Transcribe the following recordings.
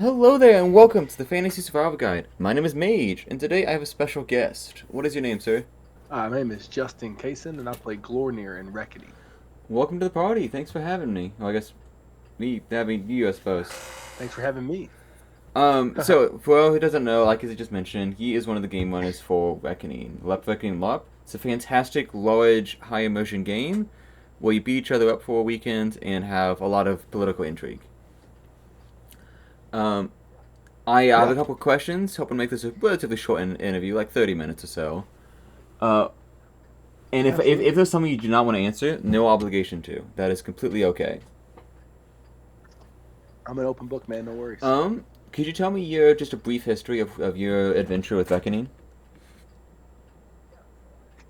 Hello there, and welcome to the Fantasy Survival Guide. My name is Mage, and today I have a special guest. What is your name, sir? My name is Justin Kaysen, and I play Glornir in Reckoning. Welcome to the party. Thanks for having me. Well, I guess me having you, I suppose. Thanks for having me. So for who doesn't know, like as I just mentioned, he is one of the game runners for Reckoning. Reckoning LARP. It's a fantastic, large, high immersion game where you beat each other up for a weekend and have a lot of political intrigue. Um, I have Yeah, a couple of questions, hoping to make this a relatively short interview, like 30 minutes or so. Uh, And if absolutely. there's something you do not want to answer, no obligation to. That is completely okay. I'm an open book, man. No worries. Could you tell me your just a brief history of your adventure with Reckoning?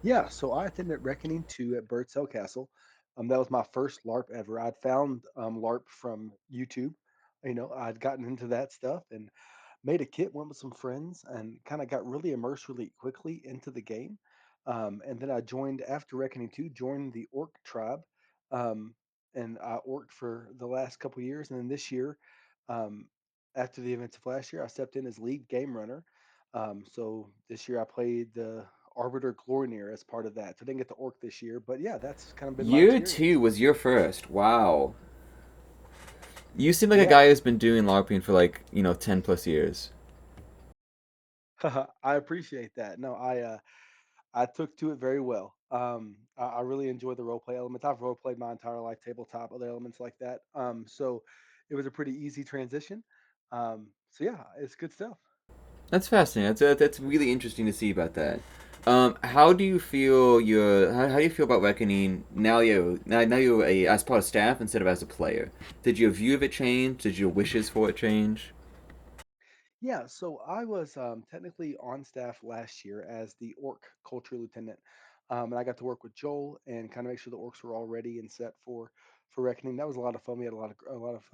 Yeah, so I attended Reckoning 2 at Birdsell Castle. That was my first LARP ever. I'd found LARP from YouTube. I'd gotten into that stuff and made a kit, went with some friends, and kind of got really immersed really quickly into the game. And then I joined after Reckoning 2, joined the Orc tribe, um, and I orked for the last couple years. And then this year, um, after the events of last year, I stepped in as lead game runner. So this year I played the Arbiter Glornir as part of that. So I didn't get the orc this year, but yeah, that's kind of been my Year experience. two was your first. Wow. You seem like a Yeah, guy who's been doing LARPing for like 10 plus years. I appreciate that. No, I took to it very well. I really enjoy the role play elements. I've role played my entire life, tabletop, other elements like that. So it was a pretty easy transition. So yeah, it's good stuff. That's fascinating. That's really interesting to see about that. How do you feel how do you feel about Reckoning now you're a as part of staff instead of as a player? Did your view of it change? Did your wishes for it change? Yeah, so I was technically on staff last year as the orc culture lieutenant, and I got to work with Joel and kind of make sure the orcs were all ready and set for reckoning. That was a lot of fun. We had a lot of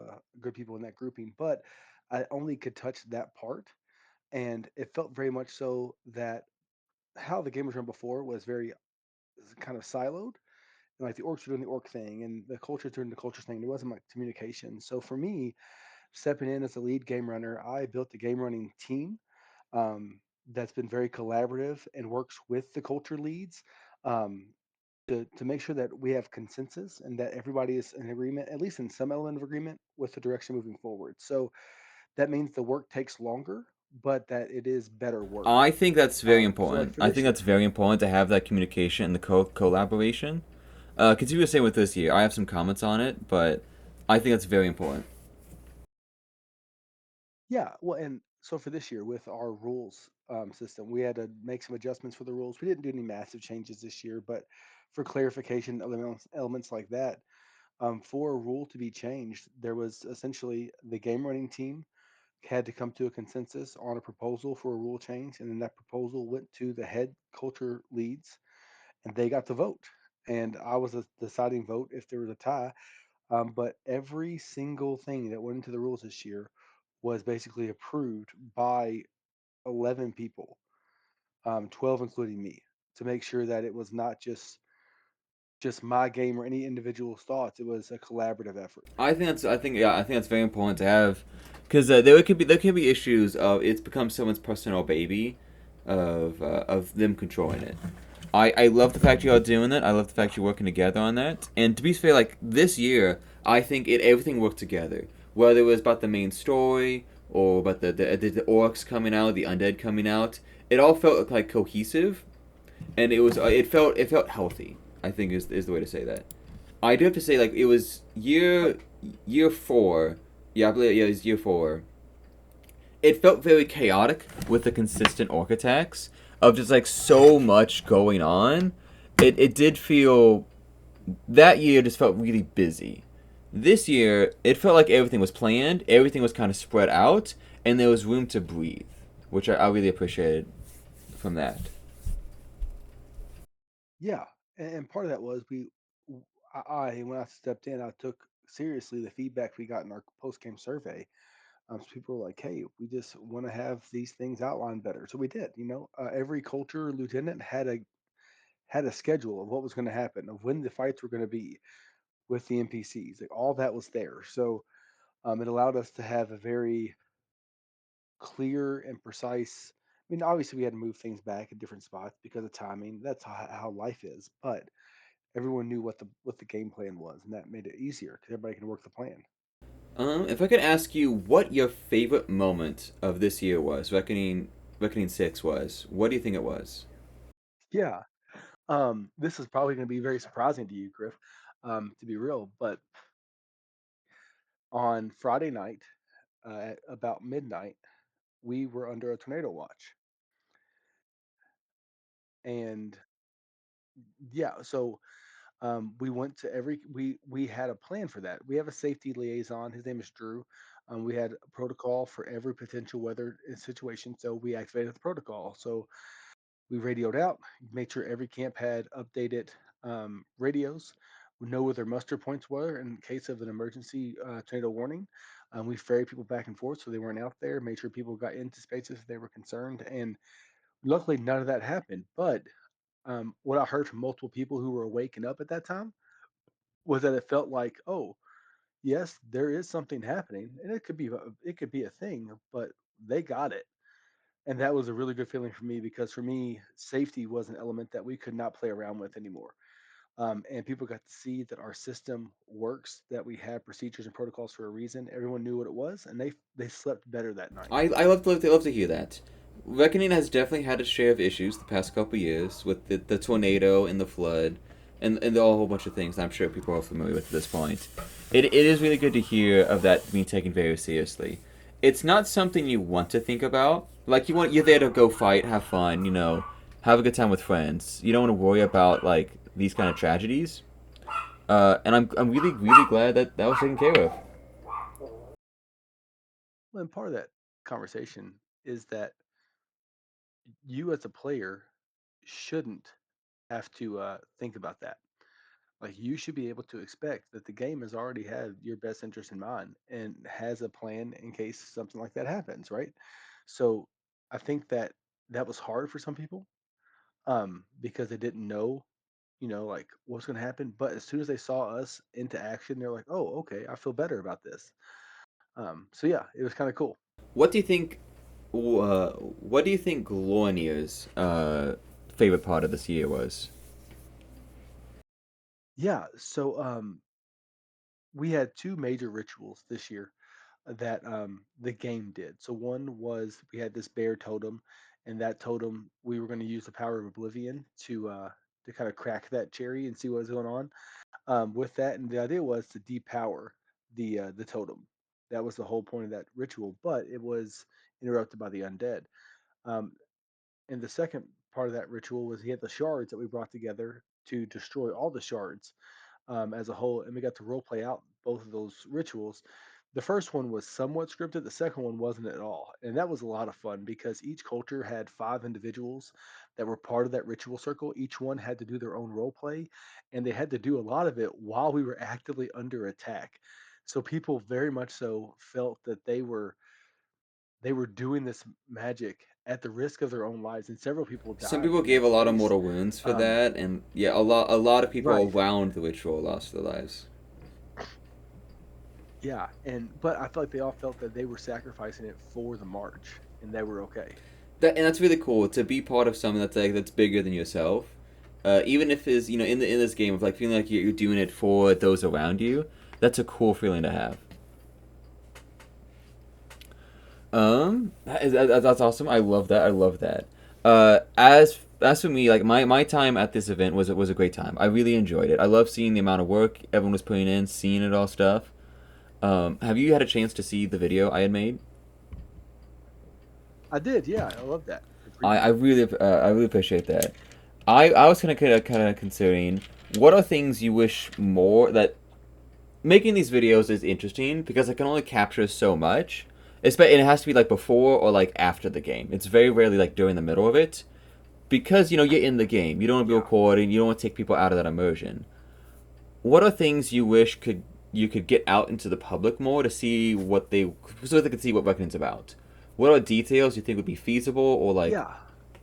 good people in that grouping, but I only could touch that part, and it felt very much so that how the game was run before was very kind of siloed. And like the orcs were doing the orc thing, and the culture doing the culture thing. There wasn't much communication. So for me, stepping in as a lead game runner, I built a game running team um, that's been very collaborative and works with the culture leads um, to make sure that we have consensus and that everybody is in agreement, at least in some element of agreement, with the direction moving forward. So that means the work takes longer, but that it is better work. I think that's very So like important. for I think this that's year, very important to have that communication and the collaboration. Because you were saying with this year, I have some comments on it, but I think that's very important. yeah, well, and so for this year with our rules system, we had to make some adjustments for the rules. We didn't do any massive changes this year, but for clarification elements like that, for a rule to be changed, there was essentially the game running team had to come to a consensus on a proposal for a rule change, and then that proposal went to the head culture leads, and they got the vote. And I was a deciding vote if there was a tie. But every single thing that went into the rules this year was basically approved by 11 people, 12 including me, to make sure that it was not just my game or any individual's thoughts. It was a collaborative effort. I think that's very important to have, because there could be issues of it's become someone's personal baby, of them controlling it. I love the fact you are doing that. I love the fact you're working together on that. And to be fair, like this year, I think everything worked together. Whether it was about the main story or about the orcs coming out, the undead coming out, it all felt like cohesive, and it felt healthy. I think is the way to say that. I do have to say, like it was year four. Yeah, I believe it was year four. It felt very chaotic with the consistent orc attacks of just like so much going on. It did feel that year just felt really busy. This year, it felt like everything was planned, everything was kind of spread out, and there was room to breathe, which I really appreciated from that. Yeah, and part of that was when I stepped in, I took seriously the feedback we got in our post game survey. So people were like, "Hey, we just want to have these things outlined better." So we did. Every culture lieutenant had a schedule of what was going to happen, of when the fights were going to be with the NPCs. Like all that was there. So it allowed us to have a very clear and precise. I mean, obviously we had to move things back at different spots because of timing. That's how life is. But everyone knew what the game plan was, and that made it easier because everybody can work the plan. If I could ask you what your favorite moment of this year was, Reckoning 6 was, what do you think it was? Yeah. This is probably going to be very surprising to you, Griff, to be real. But on Friday night, at about midnight, we were under a tornado watch, and yeah, so we went to we had a plan for that. We have a safety liaison. His name is Drew. We had a protocol for every potential weather situation, so we activated the protocol. So we radioed out, made sure every camp had updated radios. We know where their muster points were in case of an emergency tornado warning. We ferried people back and forth so they weren't out there. Made sure people got into spaces if they were concerned, and luckily none of that happened. But what I heard from multiple people who were waking up at that time was that it felt like, oh, yes, there is something happening, and it could be a thing, but they got it. And that was a really good feeling for me because for me, safety was an element that we could not play around with anymore. And people got to see that our system works, that we have procedures and protocols for a reason. Everyone knew what it was, and they slept better that night. I love to hear that. Reckoning has definitely had its share of issues the past couple years with the tornado and the flood and a whole bunch of things I'm sure people are familiar with at this point. It is really good to hear of that being taken very seriously. It's not something you want to think about. Like you're there to go fight, have fun, have a good time with friends. You don't want to worry about like these kind of tragedies. And I'm really glad that that was taken care of. Well, and part of that conversation is that you as a player shouldn't have to think about that. Like you should be able to expect that the game has already had your best interest in mind and has a plan in case something like that happens, right? So I think that that was hard for some people because they didn't know, like what's going to happen. But as soon as they saw us into action, they're like, "Oh, okay, I feel better about this." So yeah, it was kind of cool. What do you think? What do you think Glornir's favorite part of this year was? Yeah. So we had two major rituals this year that the game did. So one was we had this bear totem, and that totem we were going to use the power of oblivion to kind of crack that cherry and see what was going on with that. And the idea was to depower the totem. That was the whole point of that ritual, but it was interrupted by the undead. Um, and the second part of that ritual was he had the shards that we brought together to destroy all the shards as a whole, and we got to role play out both of those rituals. The first one was somewhat scripted. The second one wasn't at all, and that was a lot of fun because each culture had five individuals that were part of that ritual circle. Each one had to do their own role play, and they had to do a lot of it while we were actively under attack. So people very much so felt that they were doing this magic at the risk of their own lives, and several people Some died people in gave that a lot of space. mortal wounds for Um, that, and yeah, a lot of people right. around the ritual lost their lives. Yeah, and but I feel like they all felt that they were sacrificing it for the march, and they were okay. And that's really cool to be part of something that's bigger than yourself. Even if it's in this game of like feeling like you're doing it for those around you. That's a cool feeling to have. That's awesome. I love that. I love that. As for me, like my time at this event was a great time. I really enjoyed it. I love seeing the amount of work everyone was putting in, seeing it all stuff. Have you had a chance to see the video I had made? I did, yeah, I love that. The I preview. I really appreciate that. I was kind of considering what are things you wish more that making these videos is interesting because I can only capture so much. And it has to be like before or like after the game. It's very rarely like during the middle of it because you're in the game. You don't want to be Yeah, recording. You don't want to take people out of that immersion. What are things you wish could you could get out into the public more to see what they so they could see what Reckoning's about? What are details you think would be feasible or like yeah,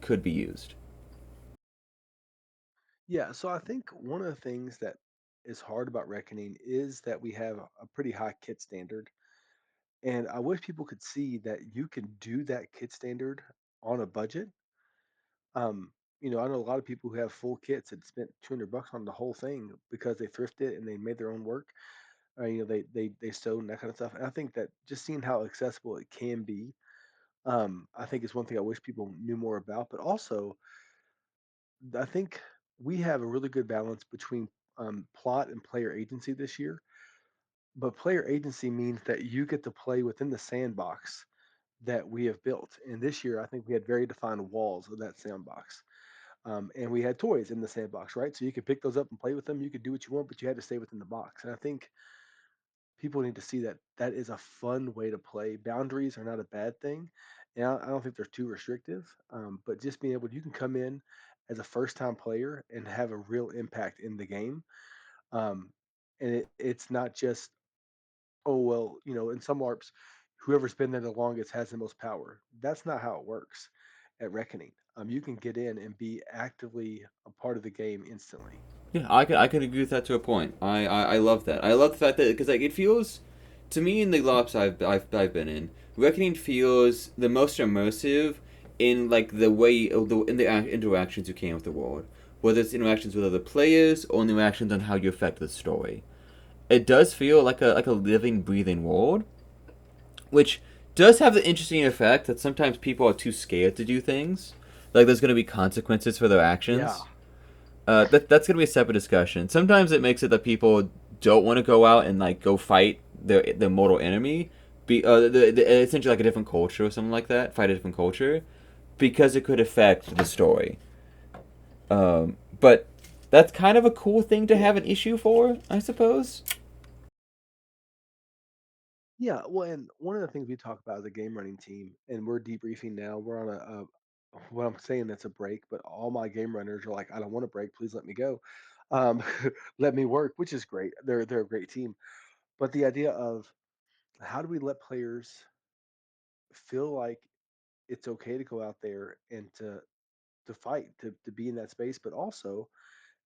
could be used? yeah. So I think one of the things that is hard about Reckoning is that we have a pretty high kit standard, And I wish people could see that you can do that kit standard on a budget. Um, I know a lot of people who have full kits that spent $200 on the whole thing because they thrifted and they made their own work. They sewed and that kind of stuff. And I think that just seeing how accessible it can be, I think is one thing I wish people knew more about. But also, I think we have a really good balance between plot and player agency this year. But player agency means that you get to play within the sandbox that we have built. And this year, I think we had very defined walls of that sandbox. And we had toys in the sandbox, right? So you could pick those up and play with them. You could do what you want, but you had to stay within the box. And I think people need to see that that is a fun way to play. Boundaries are not a bad thing. And I don't think they're too restrictive. But just being able, you can come in as a first time player and have a real impact in the game. Um, and it's not just, oh, well, in some LARPs, whoever's been there the longest has the most power. That's not how it works at Reckoning. You can get in and be actively a part of the game instantly. Yeah, I can agree with that to a point. I love that. I love the fact that because like it feels to me in the LARPs I've been in, Reckoning feels the most immersive in like the way of the in the interactions you can with the world, whether it's interactions with other players or interactions on how you affect the story. It does feel like a living, breathing world, which does have the interesting effect that sometimes people are too scared to do things. Like there's going to be consequences for their Yeah, actions. That's gonna be a separate discussion. Sometimes it makes it that people don't want to go out and like go fight their mortal enemy, essentially like a different culture or something like that, fight a different culture, because it could affect the story. But that's kind of a cool thing to have an issue for, I suppose. yeah. Well, and one of the things we talk about as a game running team, and we're debriefing now. We're on what I'm saying that's a break, but all my game runners are like, I don't want to break. Please let me go. Um, let me work, which is great. They're a great team. But the idea of how do we let players feel like it's okay to go out there and to fight, to be in that space, but also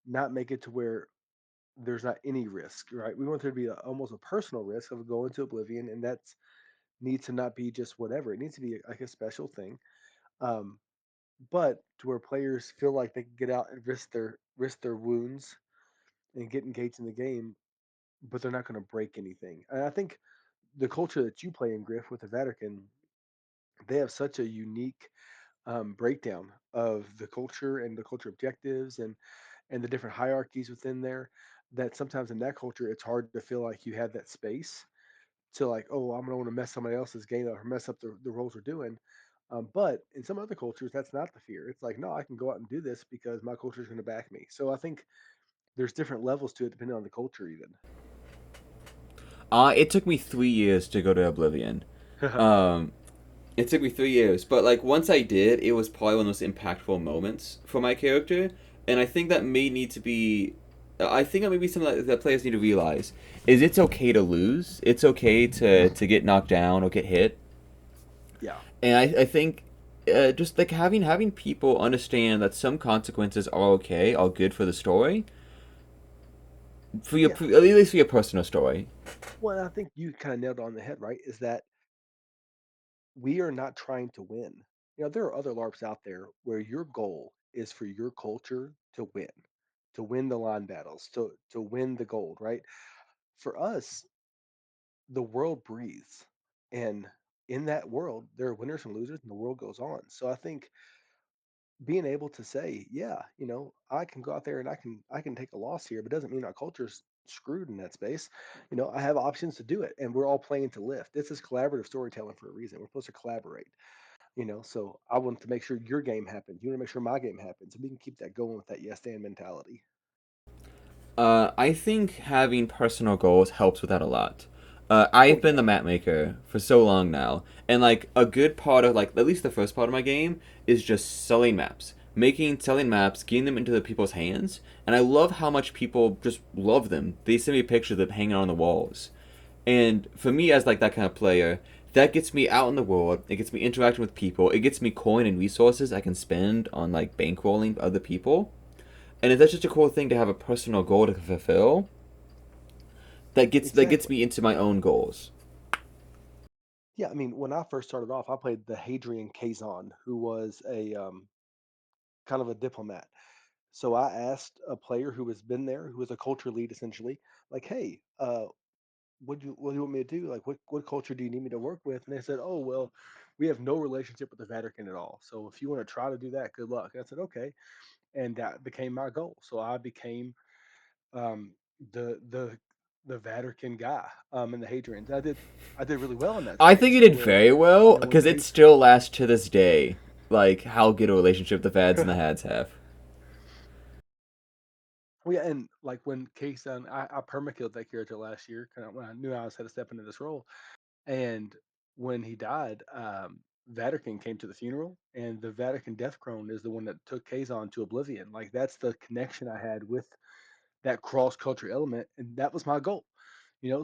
not make it to where there's not any risk, right? We want there to be almost a personal risk of going to oblivion, and that needs to not be just whatever. It needs to be like a special thing, um, but to where players feel like they can get out and risk their wounds and get engaged in the game, but they're not going to break anything. And I think the culture that you play in, Griff, with the Vatican, they have such a unique breakdown of the culture and the culture objectives and the different hierarchies within there, that sometimes in that culture it's hard to feel like you have that space to like, oh, I'm gonna want to mess somebody else's game up or mess up the roles we're doing. But in some other cultures that's not the fear. It's like, no, I can go out and do this because my culture is going to back me. So I think there's different levels to it depending on the culture even. It took me 3 years to go to Oblivion. Um, It took me 3 years, but like once I did, it was probably one of the most impactful moments for my character, and I think that may need to be. I think that maybe something that players need to realize is it's okay to lose. It's okay to get knocked down or get hit, Yeah. and I think just like having people understand that some consequences are okay, are good for the story, for your Yeah. at least for your personal story. Well, I think you kind of nailed it on the head, right? Is that we are not trying to win. There are other LARPs out there where your goal is for your culture to win the line battles, to win the gold, right? For us, the world breathes. And in that world, there are winners and losers, and the world goes on. So I think being able to say, yeah, I can go out there and I can take a loss here, but it doesn't mean our culture's screwed in that space. I have options to do it, and we're all playing to lift. This is collaborative storytelling for a reason. We're supposed to collaborate. So I want to make sure your game happens. You want to make sure my game happens, and we can keep that going with that yes and mentality. I think having personal goals helps with that a lot. Oh I've been yeah, the map maker for so long now, and like a good part of like at least the first part of my game is just selling maps, selling maps, getting them into the people's hands, and I love how much people just love them. They send me pictures of them hanging on the walls, and for me as like that kind of player, that gets me out in the world. It gets me interacting with people. It gets me coin and resources I can spend on like bankrolling other people, and that's just a cool thing to have a personal goal to fulfill that gets exactly. me into my own goals. Yeah, I mean, when I first started off, I played the Hadrian Kazon, who was a kind of a diplomat. So I asked a player who has been there, who was a culture lead essentially, like, "Hey, what do you want me to do? Like, what culture do you need me to work with?" And they said, "Oh, well, we have no relationship with the Vatican at all. So if you want to try to do that, good luck." And I said, "Okay," and that became my goal. So I became um, the the the Vatican guy in the Hadrians. I did really well in that I think you space to did where, very well when because the it still lasts to this day. Like how good a relationship the fads and the hads have. well, yeah, and like when Case I perma-killed that character last year, kind of when I knew I was had to step into this role. And when he died, Vatican came to the funeral, and the Vatican Death Crone is the one that took Kazon to oblivion. Like that's the connection I had with that cross culture element, and that was my goal.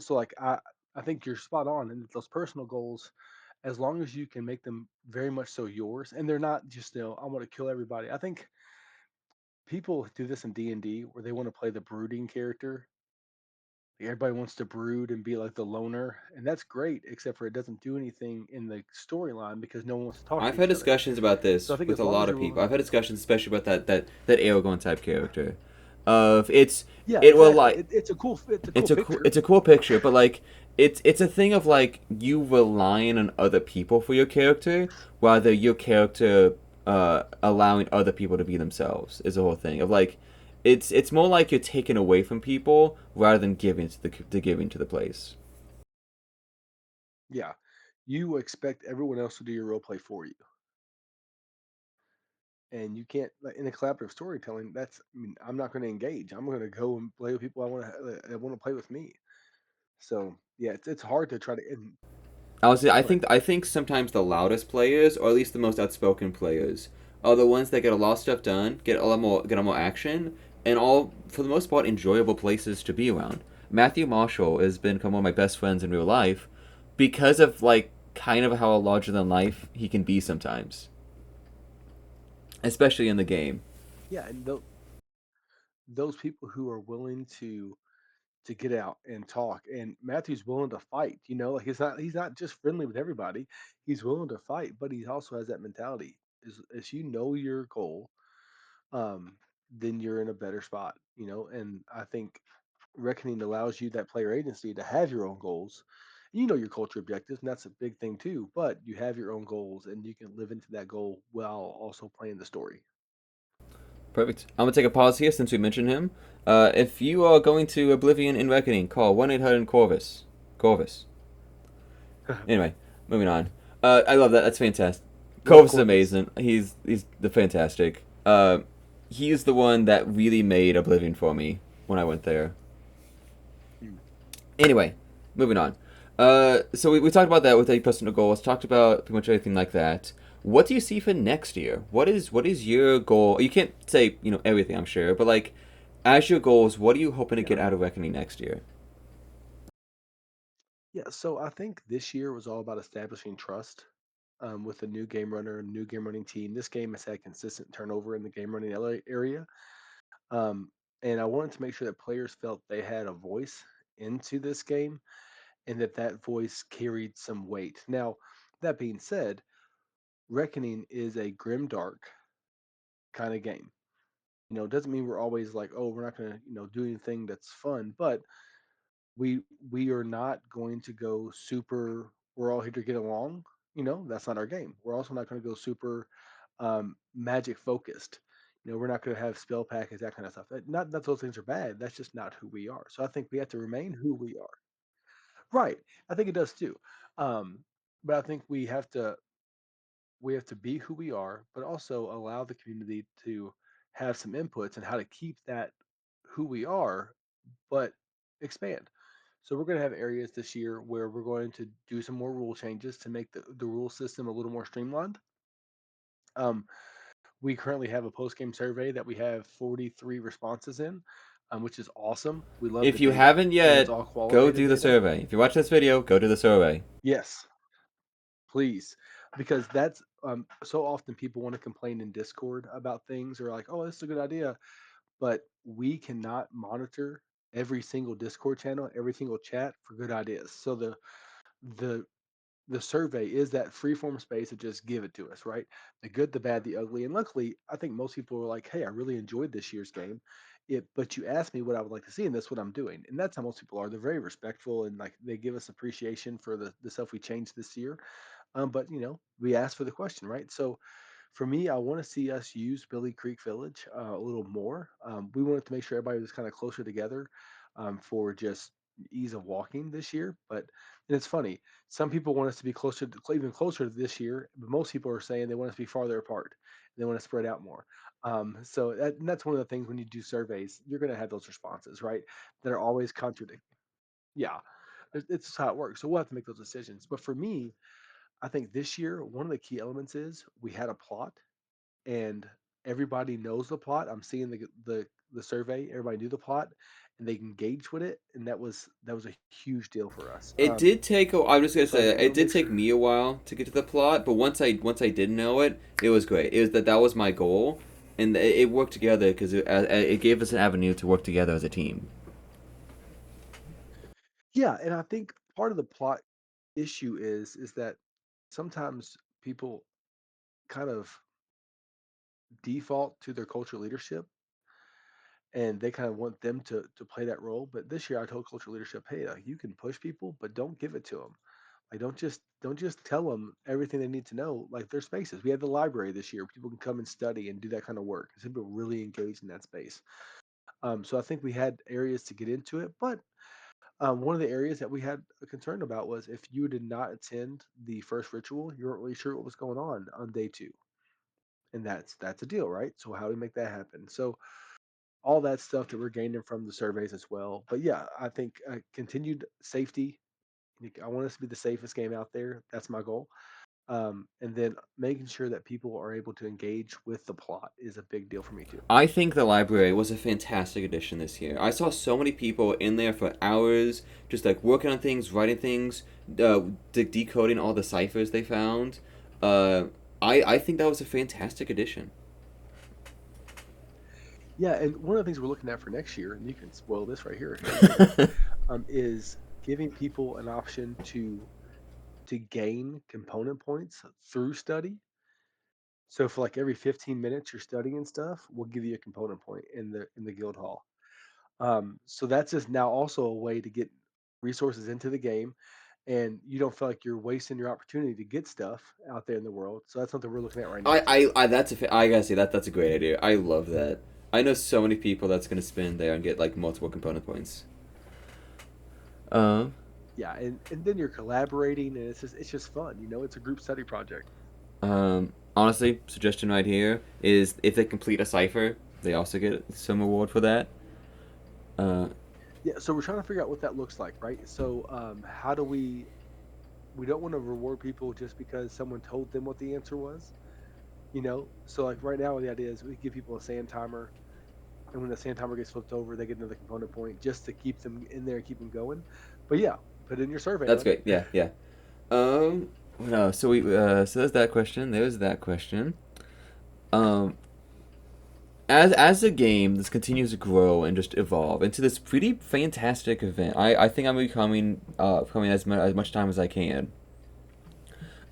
So like I think you're spot on, and those personal goals, as long as you can make them very much so yours, and they're not just I want to kill everybody. I think people do this in D&D where they want to play the brooding character. Like, everybody wants to brood and be like the loner, and that's great, except for it doesn't do anything in the storyline because no one wants to talk to I've had each other. discussions about So I this think with as a long lot as of you're people. willing, I've had discussions, especially about that Aragorn type character. Of yeah, it will exactly. like It's a cool picture. it's a cool picture, but like it's a thing of like you relying on other people for your character, rather your character allowing other people to be themselves is the whole thing of like it's more like you're taking away from people rather than giving to the place. Yeah, you expect everyone else to do your role play for you, and you can't like, in a collaborative storytelling. That's I mean, I'm not going to engage. I'm going to go and play with people I want to play with me. So yeah, it's hard to try to. Honestly, Go ahead. I think sometimes the loudest players, or at least the most outspoken players, are the ones that get a lot of stuff done, get a lot more action, and all for the most part enjoyable places to be around. Matthew Marshall has become one of my best friends in real life because of like kind of how larger than life he can be sometimes, especially in the game. Yeah, and those people who are willing to get out and talk. And Matthew's willing to fight. Like he's not just friendly with everybody. He's willing to fight, but he also has that mentality. As you know your goal, um, then you're in a better spot. And I think Reckoning allows you that player agency to have your own goals. You know your culture objectives, and that's a big thing too. But you have your own goals, and you can live into that goal while also playing the story. Perfect. I'm gonna take a pause here since we mentioned him. If you are going to Oblivion in Reckoning, call 1-800 Corvus. Corvus. Anyway, moving on. I love that. That's fantastic. Love Corvus is Corvus. amazing. He's the fantastic. He's the one that really made Oblivion for me when I went there. Hmm. Anyway, moving on. So we talked about that with a personal goals. Talked about pretty much everything like that. What do you see for next year? What is your goal? You can't say everything, I'm sure, but like as your goals, what are you hoping to Yeah. get out of Reckoning next year? Yeah, so I think this year was all about establishing trust with a new game runner, new game running team. This game has had consistent turnover in the game running area. Um, and I wanted to make sure that players felt they had a voice into this game and that voice carried some weight. Now, that being said, Reckoning is a grim dark kind of game. It doesn't mean we're always like, oh, we're not going to, do anything that's fun, but we we are not going to go super we're all here to get along. That's not our game. We're also not going to go super magic focused. We're not going to have spell packets, that kind of stuff. Not that those things are bad, that's just not who we are. So I think we have to remain who we are. Right. I think it does too. um but I think we have to be who we are, but also allow the community to have some inputs and how to keep that who we are, but expand. So we're going to have areas this year where we're going to do some more rule changes to make the rule system a little more streamlined. Um, we currently have a post game survey that we have 43 responses in, which is awesome. We love the If you data, haven't and it's yet, all go qualitative do the data. survey. If you watch this video, go do the survey. Yes, please, because that's so often people want to complain in Discord about things or like, oh, this is a good idea, but we cannot monitor every single Discord channel, every single chat for good ideas. So the the survey is that free form space to just give it to us, right? The good, the bad, the ugly. And luckily, I think most people are like, hey, I really enjoyed this year's game. But you asked me what I would like to see, and that's what I'm doing. And that's how most people are. They're very respectful and like they give us appreciation for the stuff we changed this year. But we asked for the question, right? So for me, I want to see us use Billy Creek Village a little more. We wanted to make sure everybody was kind of closer together for just ease of walking this year. But and it's funny, some people want us to be closer, even closer to this year, but most people are saying they want us to be farther apart. They want to spread out more. And that's one of the things when you do surveys, you're going to have those responses, right? That are always contradicting. Yeah, it's just how it works. So we'll have to make those decisions. But for me, I think this year, one of the key elements is we had a plot and everybody knows the plot. I'm seeing the survey. Everybody knew the plot, and they engaged with it, and that was a huge deal for us. It did take. I was gonna So I say think it we'll did make take sure. me a while to get to the plot, but once I did know it, it was great. It was that was my goal, and it worked together because it gave us an avenue to work together as a team. Yeah, and I think part of the plot issue is that sometimes people kind of default to their cultural leadership and they kind of want them to play that role. But this year, I told cultural leadership, hey, like, you can push people, but don't give it to them. Like, don't just tell them everything they need to know. Like, there's spaces. We had the library this year. People can come and study and do that kind of work. Some people really engaged in that space. So I think we had areas to get into it, but one of the areas that we had a concern about was if you did not attend the first ritual, you weren't really sure what was going on day two, and that's a deal, right? So how do we make that happen? So all that stuff that we're gaining from the surveys as well. But yeah, I think continued safety. I want us to be the safest game out there. That's my goal. And then making sure that people are able to engage with the plot is a big deal for me too. I think the library was a fantastic addition this year. I saw so many people in there for hours, just like working on things, writing things, decoding all the ciphers they found. Uh, I think that was a fantastic addition. Yeah, and one of the things we're looking at for next year, and you can spoil this right here. Here you go, buddy. Is giving people an option to gain component points through study. So for like every 15 minutes you're studying stuff, we'll give you a component point in the guild hall. So that's just now also a way to get resources into the game, and you don't feel like you're wasting your opportunity to get stuff out there in the world. So that's something we're looking at right now too. I gotta say that's a great idea. I love that. I know so many people that's gonna spin there and get like multiple component points. Um, Yeah, and then you're collaborating, and it's just fun. It's a group study project. Honestly, suggestion right here is if they complete a cipher, they also get some reward for that. Uh, Yeah, so we're trying to figure out what that looks like, right? So how do we don't want to reward people just because someone told them what the answer was, So like right now the idea is we give people a sand timer, and when the sand timer gets flipped over, they get another component point just to keep them in there and keep them going. But yeah, put it in your survey, that's buddy. great. Yeah, yeah. No, so there's that question. There's that question. Um, as the game this continues to grow and just evolve into this pretty fantastic event, I think I'm becoming coming as much time as I can.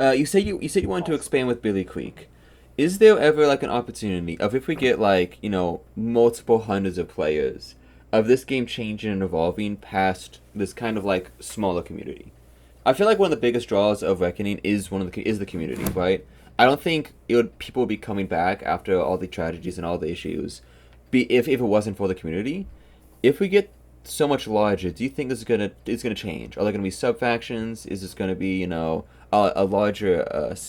You said you wanted to Awesome. expand with Billy Creek. Is there ever like an opportunity of if we get like multiple hundreds of players of this game changing and evolving past this kind of like smaller community? I feel like one of the biggest draws of Reckoning is the community, right? I don't think people would be coming back after all the tragedies and all the issues, if it wasn't for the community. If we get so much larger, do you think this is gonna change? Are there gonna be sub factions? Is this gonna be a larger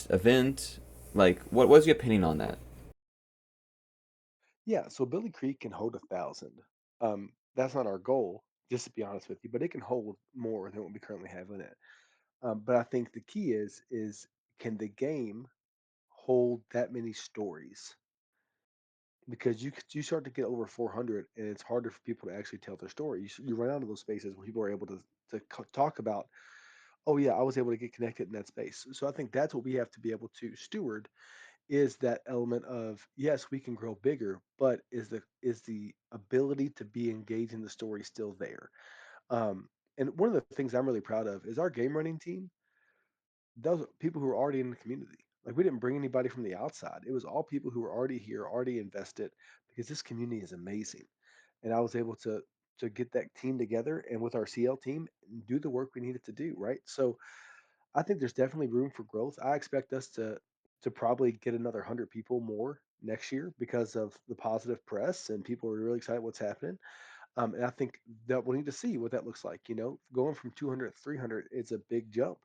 event? Like, what's your opinion on that? Yeah, so Billy Creek can hold 1,000. That's not our goal, just to be honest with you, but it can hold more than what we currently have in it. But I think the key is can the game hold that many stories? Because you start to get over 400, and it's harder for people to actually tell their story. You run out of those spaces where people are able to talk about, oh yeah, I was able to get connected in that space. So I think that's what we have to be able to steward is that element of yes, we can grow bigger, but is the ability to be engaged in the story still there? And one of the things I'm really proud of is our game running team. those are people who are already in the community. Like we didn't bring anybody from the outside. It was all people who were already here, already invested, because this community is amazing. And I was able to get that team together and with our CL team do the work we needed to do, right? So I think there's definitely room for growth. I expect us to probably get another 100 people more next year because of the positive press and people are really excited what's happening. And I think that we'll need to see what that looks like. You know, going from 200 to 300 is a big jump.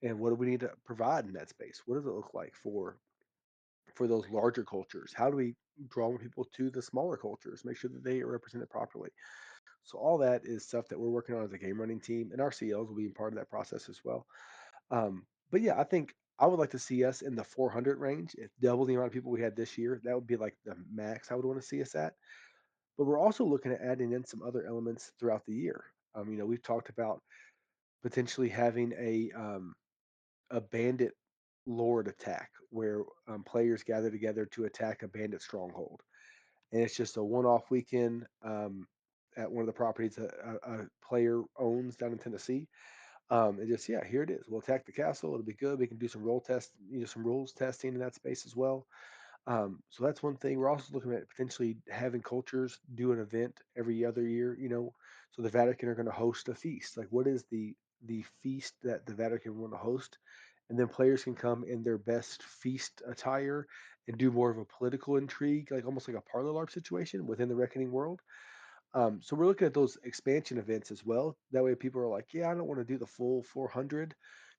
And what do we need to provide in that space? What does it look like for those larger cultures? How do we draw more people to the smaller cultures? Make sure that they are represented properly. So all that is stuff that we're working on as a game running team, and our CLs will be part of that process as well. But yeah, I think I would like to see us in the 400 range. If double the amount of people we had this year, that would be like the max I would want to see us at. But we're also looking at adding in some other elements throughout the year. You know, we've talked about potentially having a bandit lord attack where players gather together to attack a bandit stronghold, and it's just a one-off weekend at one of the properties a player owns down in Tennessee. And just yeah, here it is. We'll attack the castle. It'll be good. We can do some role test, some rules testing in that space as well. So that's one thing. We're also looking at potentially having cultures do an event every other year. You know, so the Vatican are going to host a feast. Like, what is the feast that the Vatican want to host? And then players can come in their best feast attire and do more of a political intrigue, like almost like a parlor LARP situation within the Reckoning world. So we're looking at those expansion events as well. That way, people are like, "Yeah, I don't want to do the full 400.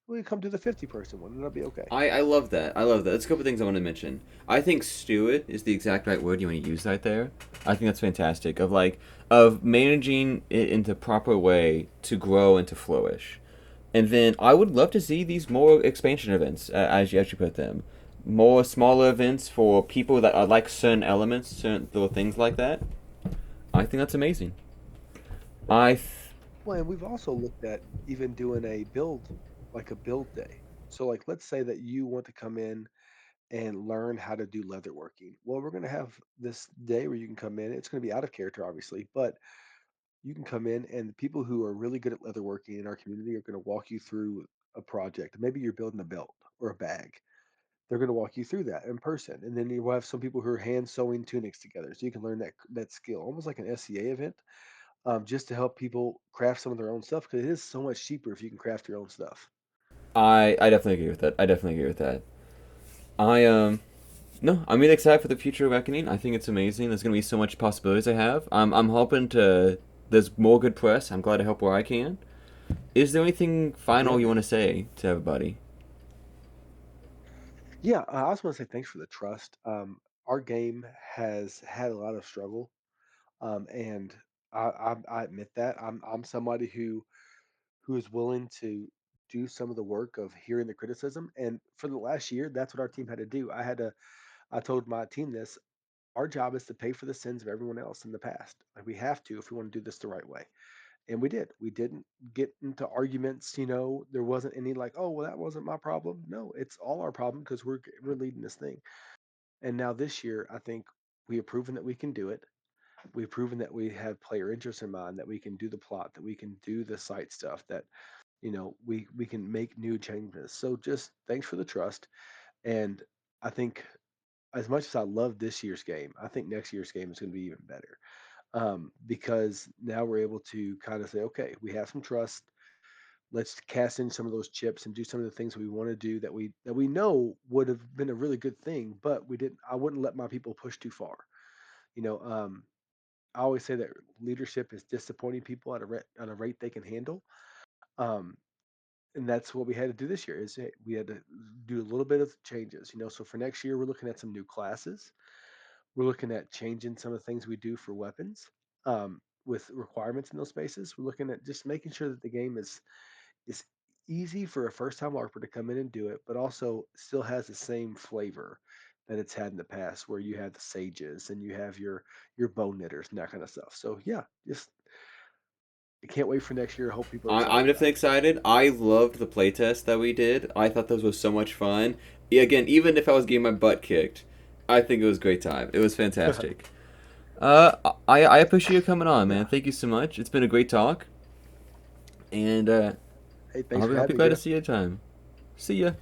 We come do the 50-person one, and that'll be okay." I love that. I love that. There's a couple things I want to mention. I think steward is the exact right word you want to use right there. I think that's fantastic. Of managing it in the proper way to grow and to flourish. And then I would love to see these more expansion events, as you put them, more smaller events for people that are like certain elements, certain little things like that. I think that's amazing. I th- Well, and we've also looked at even doing a build, like a build day. So, like, let's say that you want to come in and learn how to do leatherworking. Well, we're going to have this day where you can come in. It's going to be out of character, obviously, but you can come in, and the people who are really good at leatherworking in our community are going to walk you through a project. Maybe you're building a belt or a bag. They're going to walk you through that in person, and then you will have some people who are hand sewing tunics together, so you can learn that skill, almost like an SCA event, just to help people craft some of their own stuff because it is so much cheaper if you can craft your own stuff. I definitely agree with that. I definitely agree with that. I No, I'm really excited for the future of Reckoning. I think it's amazing. There's gonna be so much possibilities I have. I'm hoping to. There's more good press. I'm glad to help where I can. Is there anything Yeah, final you want man. to say to everybody? Yeah, I also want to say thanks for the trust. Our game has had a lot of struggle, and I admit that I'm somebody who is willing to do some of the work of hearing the criticism. And for the last year, that's what our team had to do. I told my team this. Our job is to pay for the sins of everyone else in the past. Like we have to if we want to do this the right way. And we did. We didn't get into arguments. You know, there wasn't any like, oh, well, that wasn't my problem. No, it's all our problem because we're leading this thing. And now this year, I think we have proven that we can do it. We've proven that we have player interest in mind, that we can do the plot, that we can do the site stuff, that we can make new changes. So just thanks for the trust. And I think as much as I love this year's game, I think next year's game is going to be even better because now we're able to kind of say, okay, we have some trust. Let's cast in some of those chips and do some of the things we want to do that we know would have been a really good thing, but we didn't. I wouldn't let my people push too far. You know, I always say that leadership is disappointing people at a rate they can handle. Um, and that's what we had to do this year is hey, we had to do a little bit of changes. You know, so for next year we're looking at some new classes. We're looking at changing some of the things we do for weapons with requirements in those spaces. We're looking at just making sure that the game is easy for a first time LARPer to come in and do it, but also still has the same flavor that it's had in the past, where you have the sages and you have your bow knitters and that kind of stuff. So yeah, just I can't wait for next year. I hope people are I'm excited about definitely it. excited. I loved the playtest that we did. I thought those was so much fun. Again, even if I was getting my butt kicked, I think it was a great time. It was fantastic. I appreciate you coming on, man. Yeah. Thank you so much. It's been a great talk, and Hey, thanks for I'll having be me, glad to Griff. see you time. See ya.